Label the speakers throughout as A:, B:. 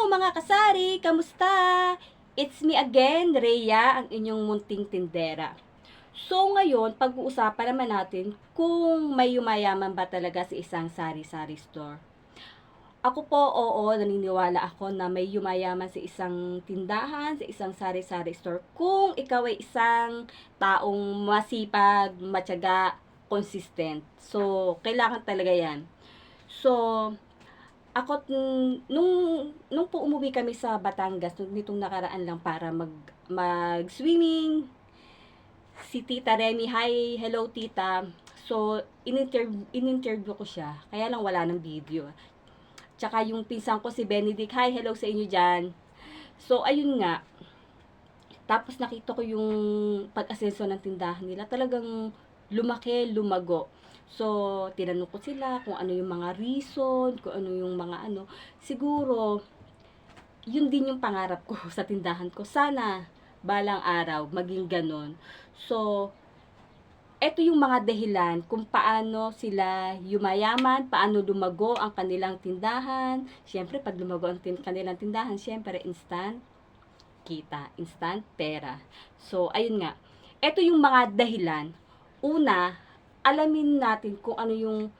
A: mga kasari! Kamusta? It's me again, Rhea, ang inyong munting tindera. So ngayon, pag-uusapan naman natin kung may yumayaman ba talaga sa isang sari-sari store. Ako po, oo, naniniwala ako na may yumayaman sa isang tindahan, sa isang sari-sari store. Kung ikaw ay isang taong masipag, matyaga, consistent. So, kailangan talaga yan. So, ako, nung po umuwi kami sa Batangas, nitong nakaraan lang para mag-swimming, si Tita Remy, hi, hello tita. So, in-interview ko siya, kaya lang wala ng video. Tsaka yung pinsan ko si Benedict, hi, hello sa inyo dyan. So, ayun nga, tapos nakita ko yung pag-asenso ng tindahan nila, talagang lumaki, lumago. So, tinanong ko sila kung ano yung mga reason, kung ano yung mga ano. Siguro, yun din yung pangarap ko sa tindahan ko. Sana, balang araw, maging ganon. So, eto yung mga dahilan kung paano sila yumayaman, paano lumago ang kanilang tindahan. Siyempre, pag lumago ang kanilang tindahan, siyempre, instant kita, instant pera. So, ayun nga. Ito yung mga dahilan. Una, alamin natin kung ano yung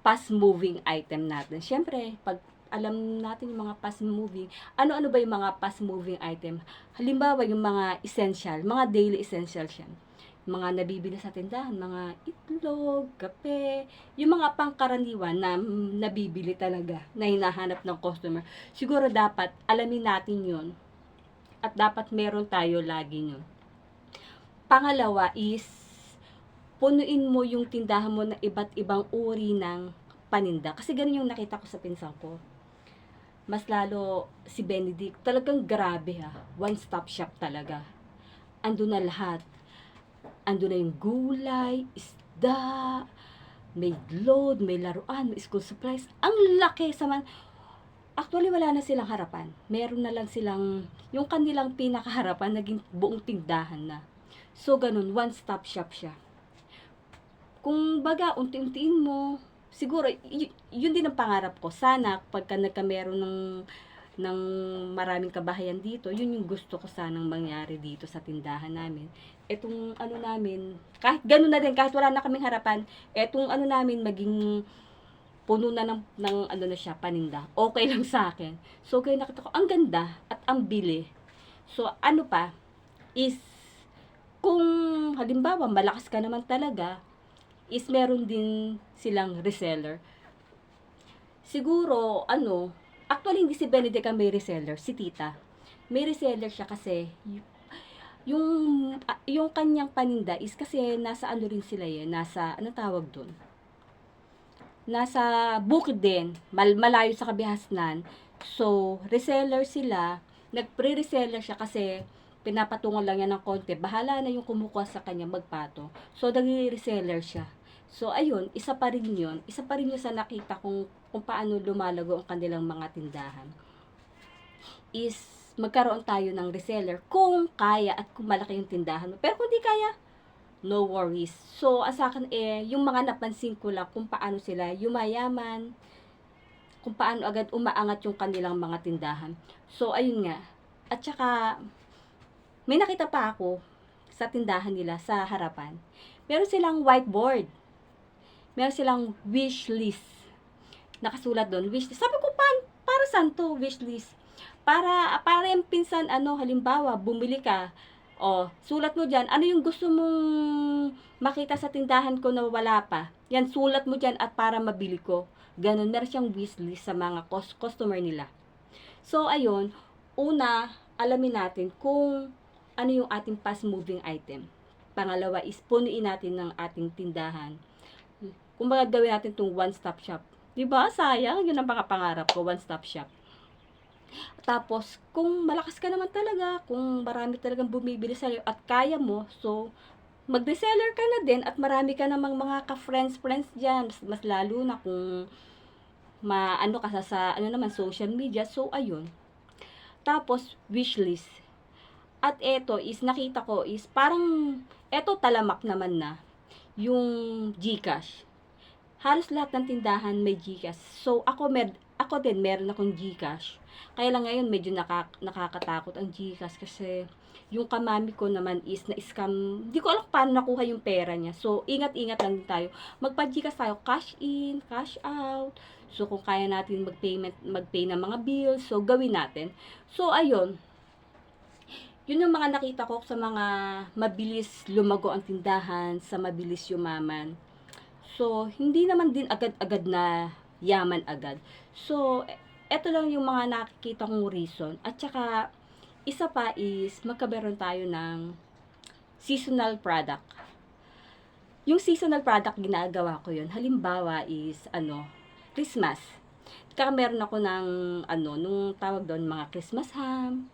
A: fast-moving item natin. Siyempre, pag alam natin yung mga fast-moving, ano-ano ba yung mga fast-moving item? Halimbawa, yung mga essential, mga daily essentials yan. Mga nabibili sa tindahan, mga itlog, kape, yung mga pangkaraniwan na nabibili talaga, na hinahanap ng customer. Siguro dapat alamin natin yun. At dapat meron tayo lagi yun. Pangalawa is, punuin mo yung tindahan mo ng iba't ibang uri ng paninda. Kasi ganun yung nakita ko sa pinsan ko. Mas lalo si Benedict, talagang grabe ha. One-stop shop talaga. Ando na lahat. Ando na yung gulay, isda, may load, may laruan, may school supplies. Ang laki saman. Actually, wala na silang harapan. Meron na lang silang, yung kanilang pinakaharapan, naging buong tindahan na. So, ganun, one-stop shop siya. Kung baga, unti-untiin mo, siguro, yun din ang pangarap ko. Sana, pagka meron ng maraming kabahayan dito, yun yung gusto ko sanang mangyari dito sa tindahan namin. Etong ano namin, kahit ganun na din, kahit wala na kaming harapan, etong ano namin, maging puno na ng ano na siya, paninda. Okay lang sa akin. So, kaya nakita ko, ang ganda at ang bili. So, ano pa, is, kung halimbawa, malakas ka naman talaga, is meron din silang reseller. Siguro, ano, actually, hindi si Benedict ang may reseller, si tita. May reseller siya kasi, yung kanyang paninda is kasi nasa ano rin sila yan, nasa, ano tawag dun? Nasa bukid din, malayo sa Kabihasnan. So, reseller sila, nagpre-reseller siya kasi pinapatungan lang yan ng konti. Bahala na yung kumukuha sa kanya magpato. So, nagre-reseller siya. So, ayun, isa pa rin yun. Isa pa rin yun sa nakita kung paano lumalago ang kanilang mga tindahan. Is, magkaroon tayo ng reseller kung kaya at kung malaki yung tindahan mo. Pero kung di kaya, no worries. So, sa akin yung mga napansin ko lang kung paano sila yumayaman, kung paano agad umaangat yung kanilang mga tindahan. So, ayun nga. At saka, may nakita pa ako sa tindahan nila sa harapan. Meron silang whiteboard. Meron silang wish list. Nakasulat doon, wish list. Sabi ko, para saan to wish list? Para yung pinsan, halimbawa, bumili ka, sulat mo dyan, ano yung gusto mong makita sa tindahan ko na wala pa. Yan, sulat mo dyan at para mabili ko. Ganon, meron siyang wishlist sa mga customer nila. So, ayun, una, alamin natin kung ano yung ating fast-moving item. Pangalawa is, punuin natin ng ating tindahan. Kung gawin natin itong one-stop shop. Diba? Sayang, yun ang pangarap ko, one-stop shop. Tapos, kung malakas ka naman talaga, kung marami talagang bumibili sa'yo at kaya mo, so, mag-reseller ka na din at marami ka namang mga ka-friends dyan. Mas lalo na kung maano ka sa naman, social media. So, ayun. Tapos, wishlist. At eto is, nakita ko is, parang, eto talamak naman na, yung GCash. Halos lahat ng tindahan may GCash. So, ako ako din, meron akong GCash. Kaya lang ngayon, medyo nakakatakot ang GCash kasi yung kamami ko naman is na-scam. Hindi ko alam paano nakuha yung pera niya. So, ingat-ingat lang din tayo. Magpa-GCash tayo, cash in, cash out. So, kung kaya natin mag-pay ng mga bills, so gawin natin. So, ayun. Yun yung mga nakita ko sa mga mabilis lumago ang tindahan, sa mabilis yumaman. So, hindi naman din agad-agad na yaman agad. So, eto lang yung mga nakikita kong reason. At saka, isa pa is magkameron tayo ng seasonal product. Yung seasonal product, ginagawa ko yun. Halimbawa is, Christmas. Kaya meron ako ng, nung tawag doon, mga Christmas ham.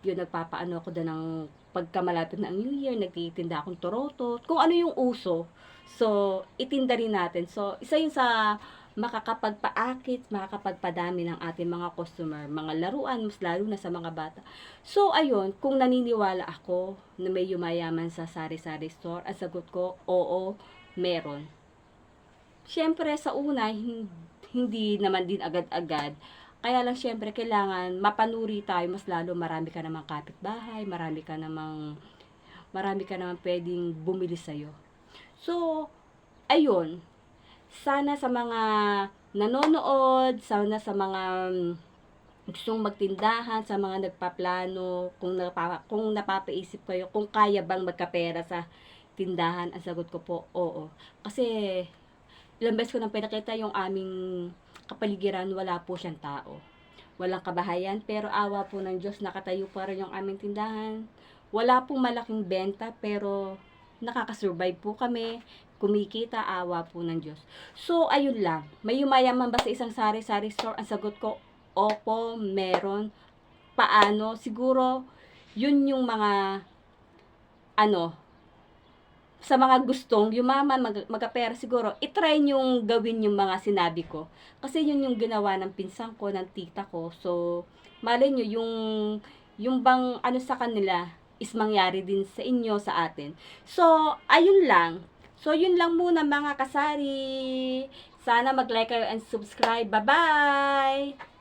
A: Yun, nagpapaano ako doon ng pagkamalapit na ang New Year, nagtitinda akong torotot. Kung ano yung uso. So, itinda rin natin. So, isa yun sa makakapagpaakit, makakapagpadami ng ating mga customer, mga laruan, mas lalo na sa mga bata. So, ayun, kung naniniwala ako na may yumayaman sa sari-sari store, ang sagot ko, oo, meron. Siyempre, sa una, hindi naman din agad-agad. Kaya lang, siyempre, kailangan mapanuri tayo, mas lalo, marami ka namang kapitbahay, marami ka namang pwedeng bumili sa'yo. So, ayun, sana sa mga nanonood, sana sa mga gustong magtindahan, sa mga nagpaplano, kung napapaisip kayo, kung kaya bang magkapera sa tindahan, ang sagot ko po, oo. Kasi, ilang beses ko nang pinakita yung aming kapaligiran, wala po siyang tao. Walang kabahayan, pero awa po ng Diyos, nakatayo pa rin yung aming tindahan. Wala pong malaking benta, pero nakakasurvive po kami, kumikita, awa po ng Diyos. So, ayun lang. May yumayaman ba sa isang sari-sari store? Ang sagot ko, opo, meron. Paano? Siguro, yun yung mga, sa mga gustong yumaman, magkapera siguro, itry nyong gawin yung mga sinabi ko. Kasi yun yung ginawa ng pinsan ko, ng tita ko. So, malay nyo, yung bang sa kanila, is mangyari din sa inyo, sa atin. So, ayun lang. So, yun lang muna mga kasari. Sana mag-like kayo and subscribe. Bye-bye!